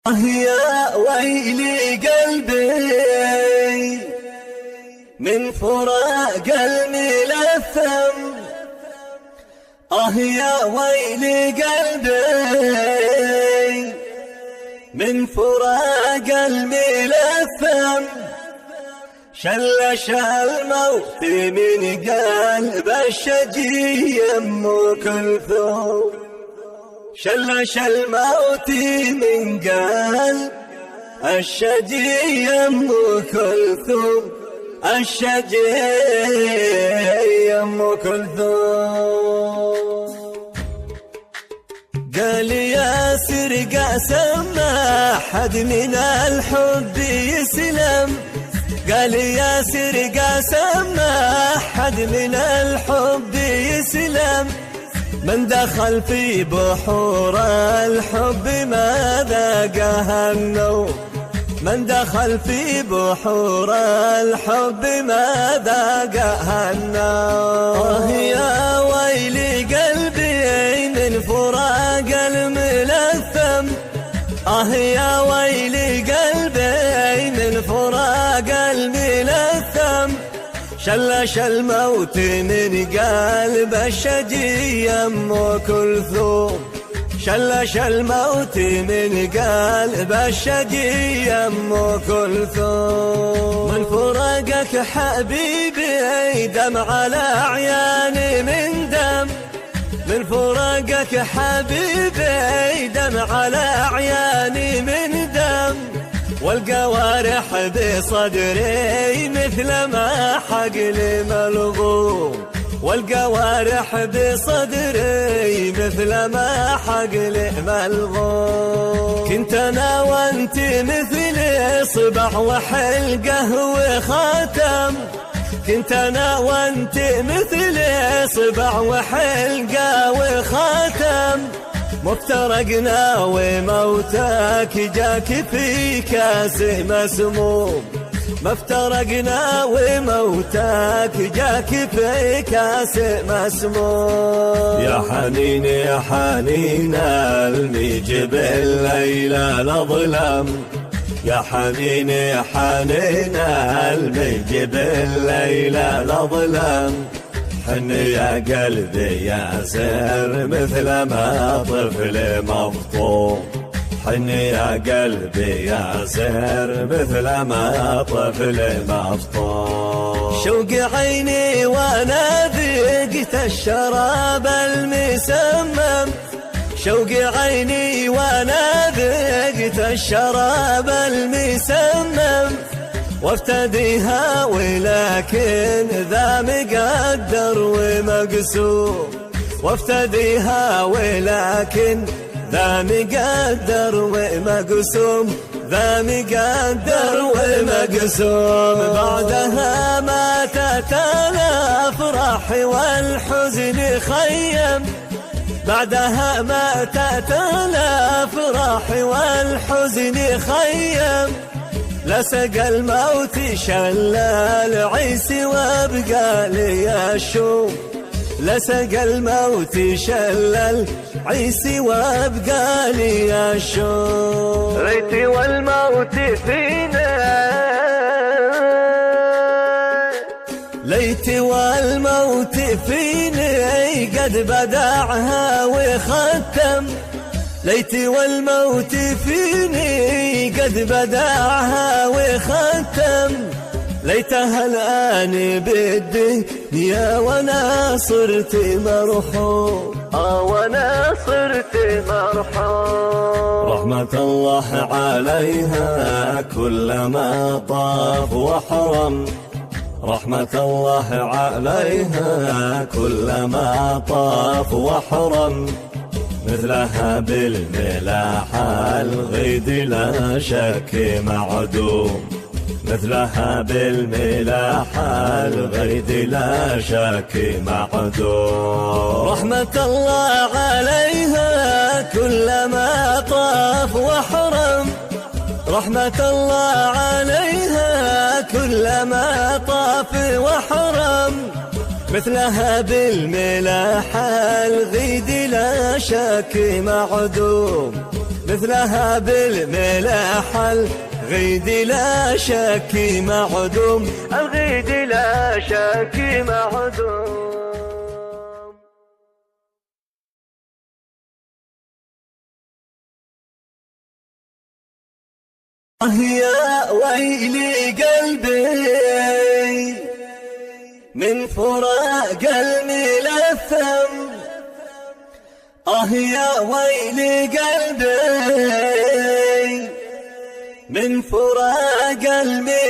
يا ويلي قلبي من فراق الملثم، يا ويلي قلبي من فراق الملثم، شلش الموت من قلب الشجي أم كلثوم، شلش الموت من قلب الشجي أم كلثوم، الشجي أم كلثوم. قال ياسر قاسم ما حد من الحب يسلم، قال ياسر قاسم ما حد من الحب يسلم، من دخل في بحور الحب ما ذاقها النوم، من دخل في بحور الحب ما ذاقها النوم. يا ويلي قلبي من فراق الملثم، يا ويلي قلبي من فراق الملثم، شلش الموت من قلب الشجي أم كلثوم، شلش الموت من قلب الشجي أم كلثوم. من فراقك حبيبي دمع على عياني من دم، من فراقك حبيبي دمع على عياني من دم، والقوارح بصدري مثل ما حقل ملغوم، والقوارح بصدري مثل ما حقل ملغوم. كنت انا وانت مثل صبع وحلقه وخاتم، كنت انا وانت مثل صبع وحلقه وخاتم، مفترقنا وموتك جاك في كاس مسموم، مفترقنا وموتك جاك في كاس مسموم. يا حنين يا حنين الميجب الليلة لظلم، يا حنين يا حنين الميجب الليلة لظلم، حن يا قلبي يا سر مثل ما طفل مفطوم، حن يا قلبي يا سر مثل ما طفل مفطوم. شوق عيني وانا ذقت الشراب المسمم، شوق عيني وانا ذقت الشراب المسمم، وافتديها ولكن ذا مقدر ومقسوم، وافتديها ولكن ذا مقدر ومقسوم، ذا مقدر ومقسوم. بعدها ماتت الافراح والحزن خيم، بعدها ماتت الافراح والحزن خيم، لسق الموت شل العيس وابقى لي الشوم، لسق الموت شل العيس وابقى لي الشوم. ريتي والموت فينا، ليتي والموت فيني قد بدعها وختم، ليتي والموت فيني قد بدعها وختم، ليتها الآن بالدنيا وانا صرت مرحوم، وانا صرت مرحوم. رحمة الله عليها كلما طاف وحرم، رحمة الله عليها كلما طاف وحرم، مثلها بالملاح الغيد لا شك معدوم، مثلها بالملاح الغيد لا شك معدوم. رحمة الله عليها كلما طاف وحرم، رحمة الله عليها كلما طاف وحرم، مثلها بالملاح الغيد لا شك معدوم، مثلها بالملح الغيد لا شك معدوم، الغيد لا شك معدوم. يا ويلي قلبي من فراق الملثم، يا ويلي قلبي من فراق الملثم.